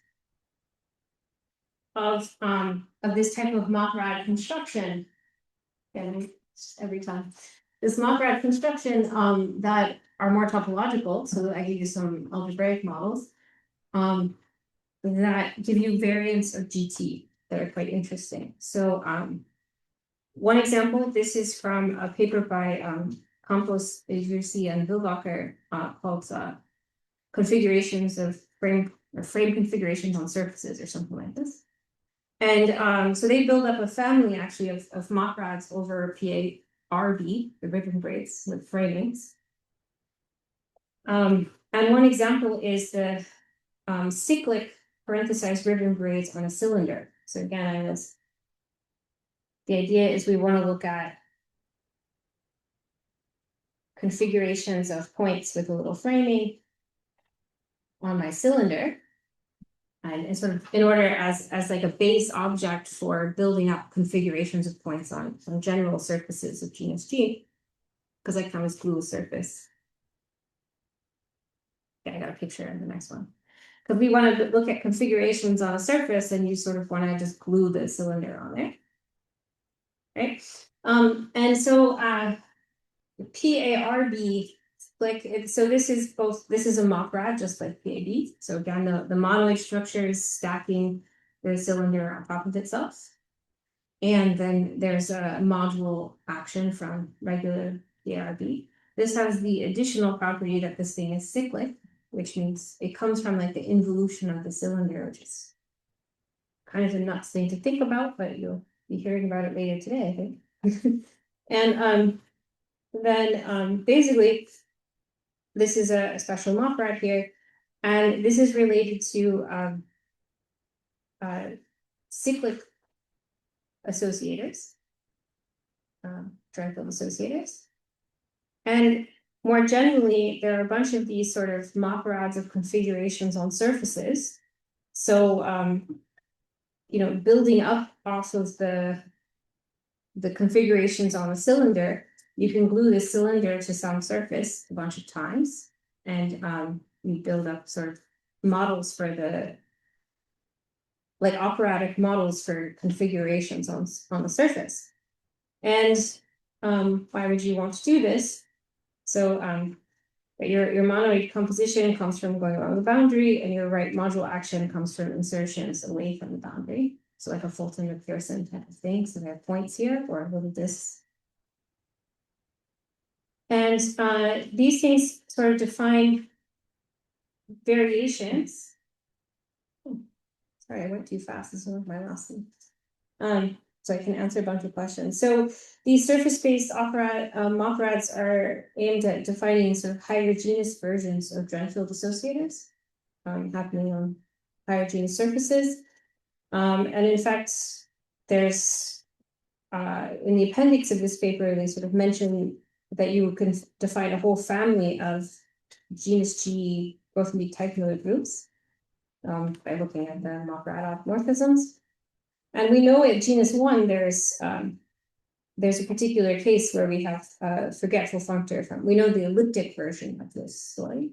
of this type of Operad construction. And every time. This Operad construction that are more topological, so I give you some algebraic models that give you variants of GT that are quite interesting. So one example, this is from a paper by Campos, Idrissi, and Wilbacher called configurations of frame configurations on surfaces or something like this. And so they build up a family actually of Operads over PARB, the ribbon braids with framings. And one example is the cyclic parenthesized ribbon braids on a cylinder. So again, the idea is we want to look at configurations of points with a little framing on my cylinder. And sort of in order as like a base object for building up configurations of points on some general surfaces of genus G, because I can always glue a surface. Yeah, I got a picture in the next one. Because we want to look at configurations on a surface, and you sort of want to just glue the cylinder on there. Right? And so PARB, so this is a Operad, just like PAB. So again, the monoid structure is stacking the cylinder on top of itself. And then there's a module action from regular PARB. this has the additional property that this thing is cyclic, which means it comes from like the involution of the cylinder, which is kind of a nuts thing to think about, but you'll be hearing about it later today, I think. And then basically, this is a special Operad here, and this is related to cyclic associators, Drenfield associators. And more generally, there are a bunch of these sort of Operads of configurations on surfaces. So, you know, building up off of the configurations on a cylinder, you can glue the cylinder to some surface a bunch of times, and you build up sort of models for the, like operatic models for configurations on the surface. And why would you want to do this? So your monoid composition comes from going along the boundary, and your right module action comes from insertions away from the boundary. So like a Fulton or Pearson type of thing. So there are points here or a little this. And these things sort of define variations. Sorry, I went too fast. This is one of my last things. So I can answer a bunch of questions. So these surface-based Operads are aimed at defining sort of hydrogenous versions of Drenfield associators, happening on hydrogenous surfaces. And in fact, there's in the appendix of this paper, they sort of mention that you can define a whole family of genus G Grothendieck-Teichmüller groups by looking at the Operad morphisms. And we know at genus 1, there's a particular case where we have a forgetful functor from, we know the elliptic version of this story.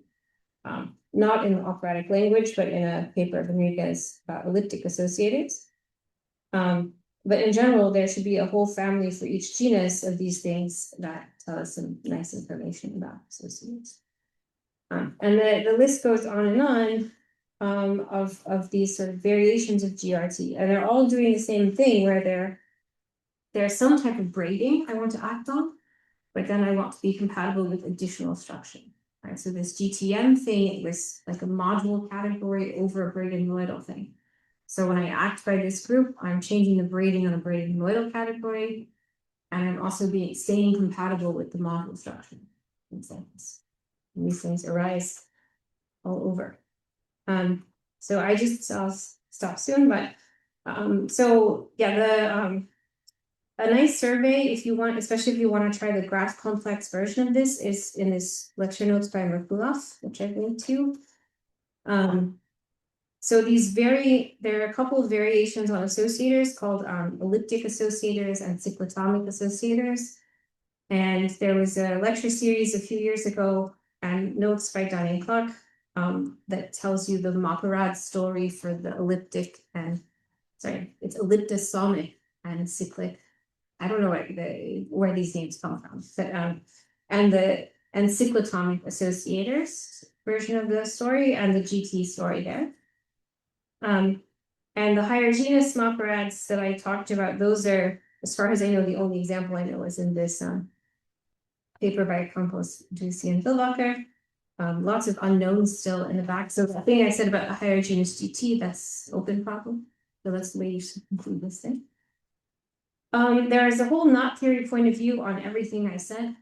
Not in the operatic language, but in a paper of Enriquez about elliptic associators. But in general, there should be a whole family for each genus of these things that tell us some nice information about associates. And the list goes on and on of these sort of variations of GRT, and they're all doing the same thing where there's some type of braiding I want to act on, but then I want to be compatible with additional structure. Right, so this GTM thing, it was like a module category over a braided monoidal thing. So when I act by this group, I'm changing the braiding on a braided monoidal category, and I'm also staying compatible with the module structure. And these things arise all over. So I just stop soon, but so yeah, a nice survey, if you want, especially if you want to try the graph complex version of this, is in this lecture notes by Merkulov, which I've linked to. So there are a couple of variations on associators called elliptic associators and cyclotomic associators. And there was a lecture series a few years ago and notes by Diane Clark that tells you the Operad story for the elliptic and, sorry, it's elliptosomic and cyclic. I don't know where these names come from, but and cyclotomic associators version of the story and the GT story there. And the higher genus Operads that I talked about, those are, as far as I know, the only example I know is in this paper by Campos, Ducey, and Vilwacker. Lots of unknowns still in the back. So the thing I said about a higher genus GT, that's open problem. So that's the way you should conclude this thing. There is a whole knot theory point of view on everything I said.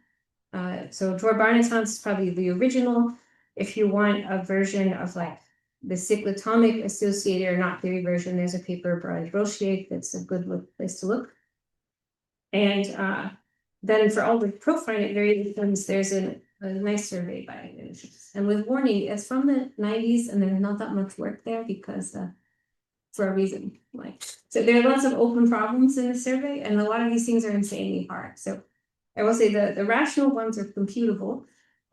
So Dror Barnatons is probably the original. If you want a version of like the cyclotomic associator knot theory version, there's a paper by Rochier that's a good place to look. And then for all the profinite variations, there's a nice survey by and with warning, it's from the 90s and there's not that much work there because for a reason. Like, so there are lots of open problems in the survey, and a lot of these things are insanely hard. So I will say the rational ones are computable.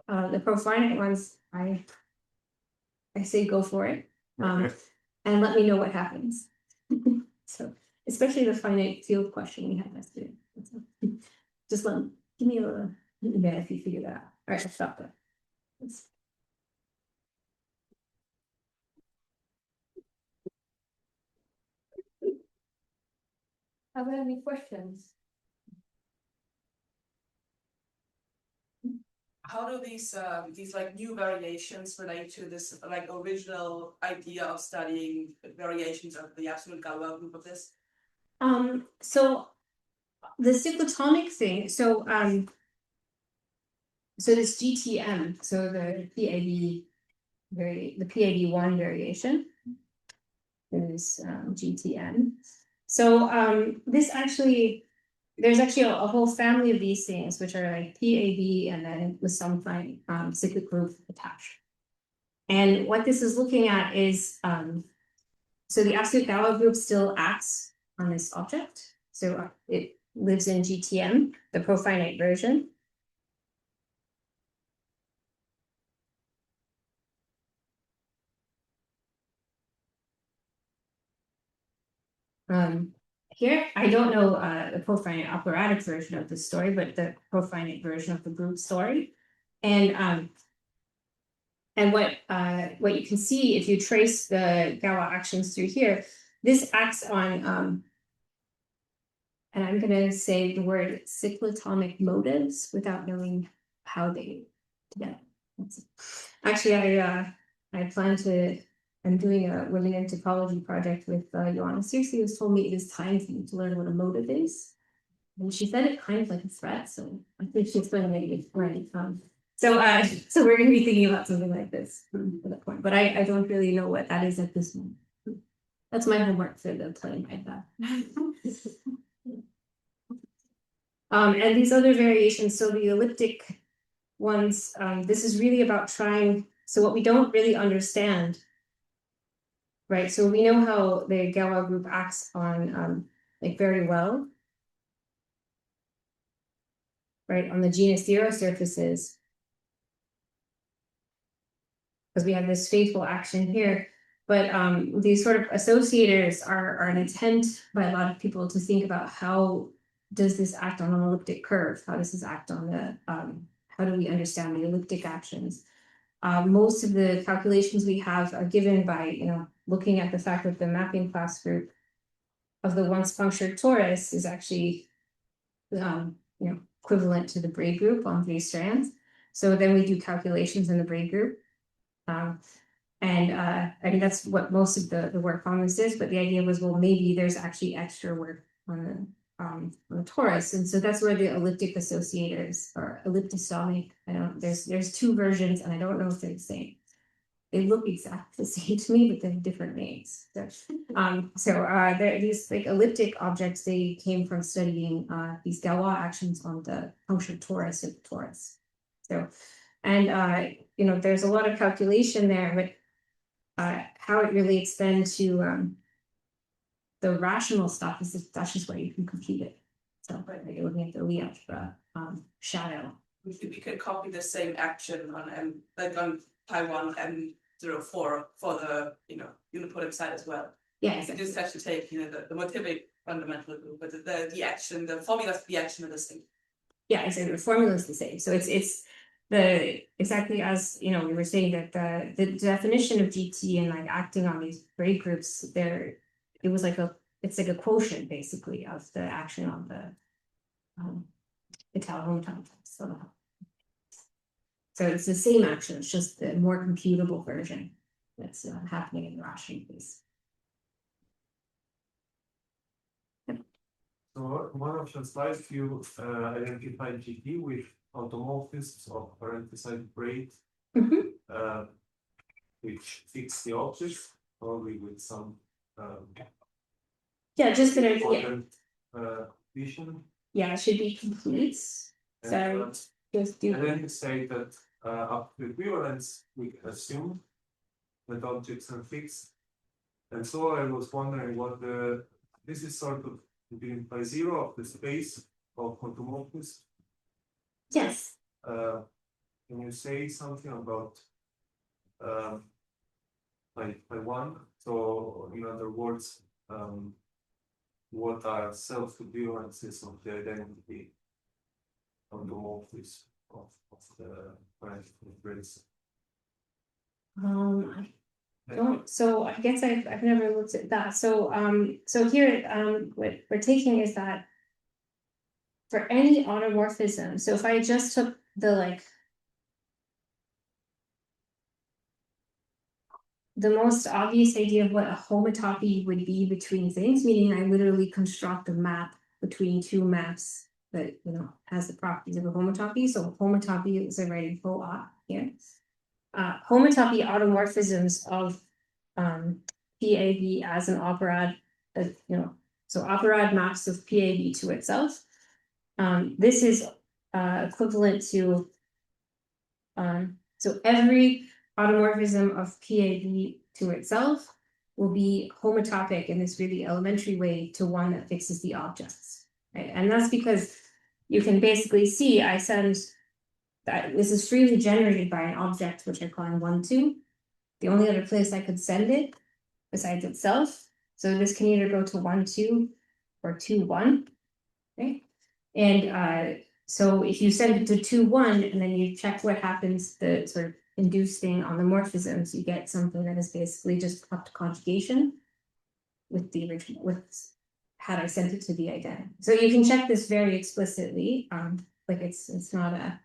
The profinite ones, I say go for it. And let me know what happens. So especially the finite field question we had yesterday. Just give me a email if you figure that out. All right, I'll stop there. Are there any questions? how do these like new variations relate to this like original idea of studying variations of the absolute Galois group of this? So the cyclotonic thing, so this GTM, so the PAB1 variation is GTM. So this actually, there's actually a whole family of these things, which are like PAB and then with some cyclic group attached. And what this is looking at is, so the absolute Galois group still acts on this object. So it lives in GTM, the profinite version. Here, I don't know the profinite operatic version of the story, but the profinite version of the group story. And what you can see if you trace the Galois actions through here, this acts on and I'm gonna say the word cyclotonic motives without knowing how they together. Actually, I plan to. I'm doing a linear topology project with Joanna Seriously, who's told me it is time for me to learn what a motive is. And she said it kind of like a threat, so I think she's going to make it right. So we're going to be thinking about something like this at that point, but I don't really know what that is at this moment. That's my homework for the plane like that. And these other variations, so the elliptic ones, this is really about trying. So what we don't really understand. Right, so we know how the Galois group acts on like very well. Right, on the genus 0 surfaces. Because we have this faithful action here. But these sort of associators are an attempt by a lot of people to think about how does this act on an elliptic curve? How does this act on the, how do we understand the elliptic actions? Most of the calculations we have are given by, looking at the fact that the mapping class group of the once punctured torus is actually, equivalent to the braid group on 3 strands. So then we do calculations in the braid group. I mean, that's what most of the work on this is, but the idea was, well, maybe there's actually extra work on the torus. And so that's where the elliptic associators or elliptosonic, there's 2 versions and I don't know if they're the same. They look exactly the same to me, but they have different names. So these like elliptic objects, they came from studying these Galois actions on the punctured torus of the torus. So, and there's a lot of calculation there, but how it relates then to the rational stuff is that's just where you can compute it. So, like you're looking at the Lie algebra shadow. We could copy the same action on like on Taiwan M04 for the unipolar side as well. Yeah, exactly. You just have to take the motivic fundamental group, but the action, the formula for the action are the same. Yeah, exactly. The formula is the same. So it's the exactly as we were saying that the definition of GT and like acting on these braid groups there, it's like a quotient basically of the action on the Italian homotopy. So it's the same action, it's just the more computable version that's happening in the rational case. So one of your slides, you identify GT with automorphisms of parenthesized braid, which fix the objects, probably with some just an idea. important vision. Yeah, it should be complete. So just do. And then you say that up to equivalence, we can assume that objects are fixed. And so I was wondering what this is sort of given by 0 of the space of automorphism. Yes. Can you say something about by 1? So in other words, what are self-equivalences of the identity automorphism of the parenthetical brace? I don't. So I guess I've never looked at that. So so here what we're taking is that for any automorphism. So if I just took the the most obvious idea of what a homotopy would be between things, meaning I literally construct a map between two maps that, you know, has the properties of a homotopy. So homotopy is already ho-op here. Homotopy automorphisms of PAV as an operad, you know, so operad maps of PAV to itself. This is equivalent to so every automorphism of PAV to itself will be homotopic in this really elementary way to one that fixes the objects, right? And that's because you can basically see I send that this is freely generated by an object which I call 1, 2. The only other place I could send it besides itself. So this can either go to 1, 2 or 2, 1. Okay. And so if you send it to 2, 1, and then you check what happens, the sort of induced thing on the morphisms, you get something that is basically just up to conjugation with the original, with had I sent it to the identity. So you can check this very explicitly. Like it's not a,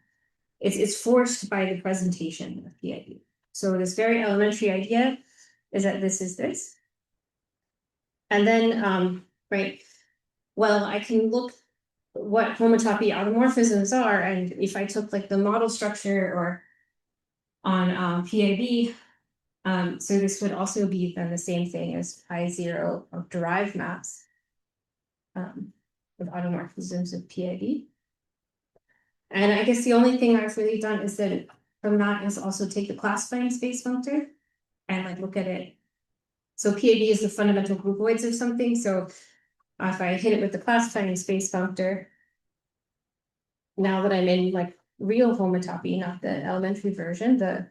it's forced by the presentation of PID. So this very elementary idea is that this is this. And then, right, well, I can look what homotopy automorphisms are, and if I took like the model structure or on PAB, so this would also be then the same thing as pi0 of derived maps of automorphisms of PAB. And I guess the only thing I've really done is that from that is also take the classifying space functor and like look at it. So PAB is the fundamental groupoids of something. So if I hit it with the classifying space functor, now that I'm in like real homotopy, not the elementary version, the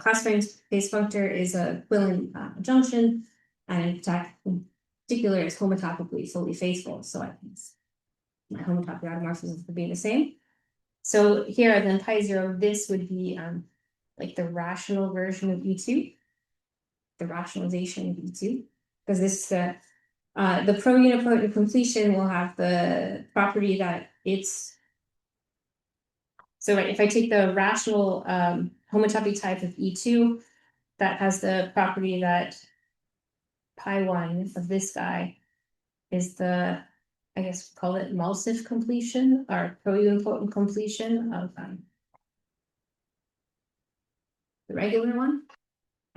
classifying space functor is a Quillen junction, and in particular is homotopically fully faithful. So I think my homotopy automorphisms would be the same. So here then pi0, this would be like the rational version of E2, the rationalization of E2, because this the pro-unipotent completion will have the property that it's, so right, if I take the rational homotopy type of E2, that has the property that pi1 of this guy is the, I guess call it emulsive completion or pro-unipotent completion of the regular one.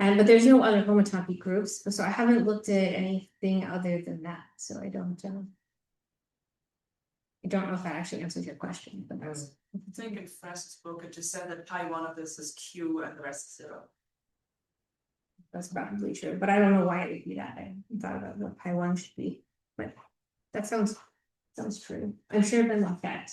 And but there's no other homotopy groups, so I haven't looked at anything other than that. So I don't know if that actually answers your question, but that's. I think in Frost's book it just said that pi1 of this is Q and the rest is 0. That's probably true, but I don't know why it would be that. I thought about what pi1 should be, but that sounds true. I'm sure Ben like that.